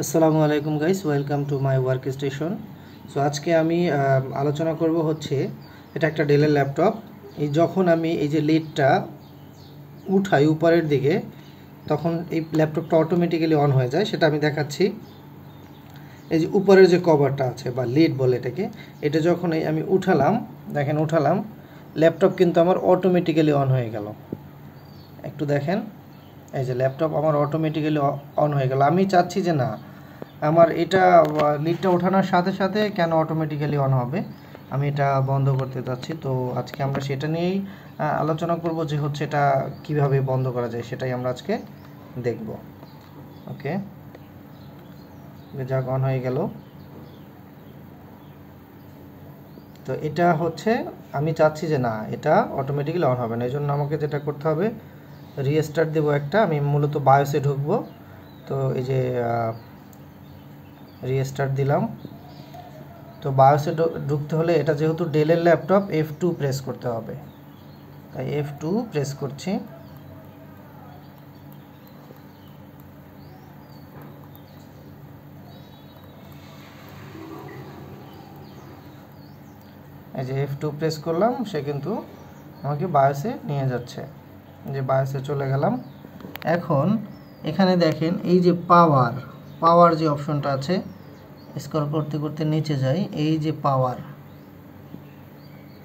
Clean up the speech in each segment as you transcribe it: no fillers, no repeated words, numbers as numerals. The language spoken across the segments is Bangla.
আসসালামু আলাইকুম guys, welcome to my work station. So আজকে আমি আলোচনা করব হচ্ছে এটা একটা ডেলের ল্যাপটপ। এই যখন আমি এই যে লিডটা উঠাই উপরের দিকে, তখন এই ল্যাপটপটা অটোমেটিক্যালি অন হয়ে যায়। সেটা আমি দেখাচ্ছি। এই যে উপরের যে কভারটা আছে বা লিড বলে এটাকে, এটা যখন আমি উঠালাম, দেখেন উঠালাম, ল্যাপটপ কিন্তু আমার অটোমেটিক্যালি অন হয়ে গেল। একটু দেখেন, এই যে ল্যাপটপ আমার অটোমেটিক্যালি অন হয়ে গেল। আমি চাচ্ছি যে না, আমার এটা লিডটা ওঠানোর সাথে সাথে কেন অটোমেটিক্যালি অন হবে, আমি এটা বন্ধ করতে চাচ্ছি। তো আজকে আমরা সেটা নিয়েই আলোচনা করব যে হচ্ছে এটা কিভাবে বন্ধ করা যায়, সেটাই আমরা আজকে দেখব। ওকে, যাক, অন হয়ে গেল। তো এটা হচ্ছে আমি চাচ্ছি যে না, এটা অটোমেটিক্যালি অন হবে না। এই জন্য আমাকে যেটা করতে হবে, রিস্টার্ট দেবো একটা। আমি মূলত বায়োসে ঢুকবো। তো এই যে রিস্টার্ট দিলাম। তো বায়োসে ঢুকতে হলে এটা যেহেতু ডেলের ল্যাপটপ, F2 প্রেস করতে হবে। তাই F2 প্রেস করছি। এই যে F2 প্রেস করলাম, সে কিন্তু আমাকে বায়োসে নিয়ে যাচ্ছে। যে বায়োসে চলে গেলাম। এখন এখানে দেখেন এই যে পাওয়ার যে অপশনটা আছে, স্ক্রল করতে করতে নিচে যাই। এই যে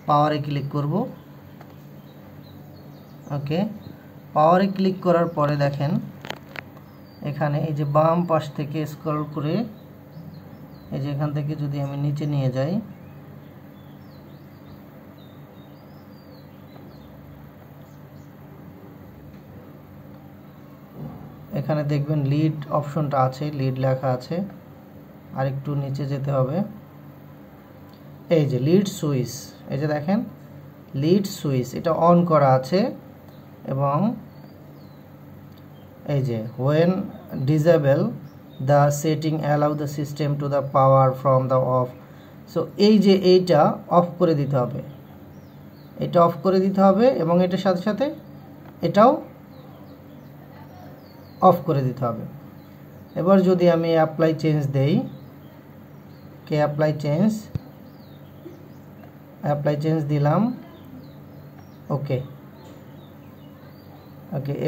পাওয়ারে ক্লিক করব। ওকে, পাওয়ারে ক্লিক করার পরে দেখেন এখানে এই যে বাম পাশ থেকে স্ক্রল করে এই যে এখান থেকে যদি আমি নিচে নিয়ে যাই, এখানে দেখবেন লিড অপশনটা আছে, লিড লেখা আছে। আর একটু নিচে যেতে হবে। এই যে লিড সুইচ, এই যে দেখেন লিড সুইচ, এটা অন করা আছে। এবং এই যে when disable the setting allow the system to the power from the off, so এই যে এইটা অফ করে দিতে হবে, এটা অফ করে দিতে হবে এবং এটার সাথে সাথে এটাও অফ করে দিতে হবে। এবার যদি আমি অ্যাপ্লাই চেঞ্জ দেই, অ্যাপ্লাই চেঞ্জ দিলাম। ওকে,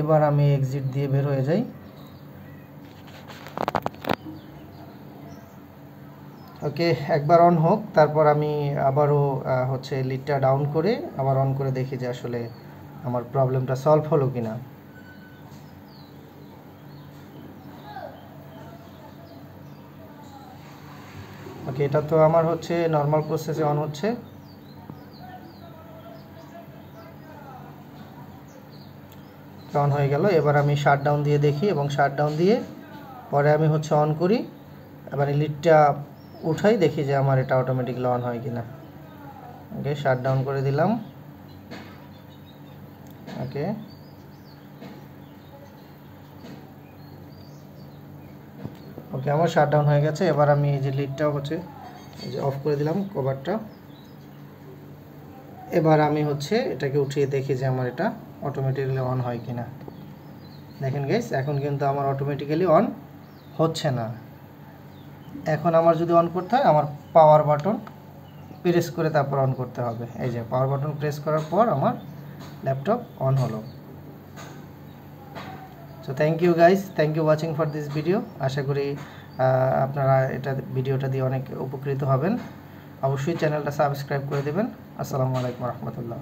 এবার আমি এক্সিট দিয়ে বের হয়ে যাই। ওকে, একবার অন হোক, তারপর আমি আবারও হচ্ছে লিডটা ডাউন করে আবার অন করে দেখি যে আসলে আমার প্রবলেমটা সলভ হলো কিনা। ওকে, এটা তো আমার হচ্ছে নর্মাল প্রসেসে অন হচ্ছে। অন হয়ে গেল। এবার আমি শাটডাউন দিয়ে দেখি এবং শাটডাউন দিয়ে পরে আমি হচ্ছে অন করি। এবার লিডটা উঠাই, দেখি যে আমার এটা অটোমেটিক্যালি অন হয় কিনা। ওকে, শাটডাউন করে দিলাম। ওকে, আমার শাটডাউন হয়ে গেছে। এবার আমি এই যে লিডটা হচ্ছে এই যে অফ করে দিলাম কভারটা। এবার আমি হচ্ছে এটাকে উঠিয়ে দেখি যে আমার এটা অটোমেটিক্যালি অন হয় কিনা। দেখেন গাইস, এখন কিন্তু আমার অটোমেটিক্যালি অন হচ্ছে না। এখন আমার যদি অন করতে হয়, আমার পাওয়ার বাটন প্রেস করে তারপর অন করতে হবে। এই যে পাওয়ার বাটন প্রেস করার পর আমার ল্যাপটপ অন হলো। So thank you guys, thank you watching for this video. আশা করি আপনারা ভিডিওটা দিয়ে অনেক উপকৃত হবেন। অবশ্যই চ্যানেলটা সাবস্ক্রাইব করে দেবেন। আসসালামু আলাইকুম রহমতুল্লাহ।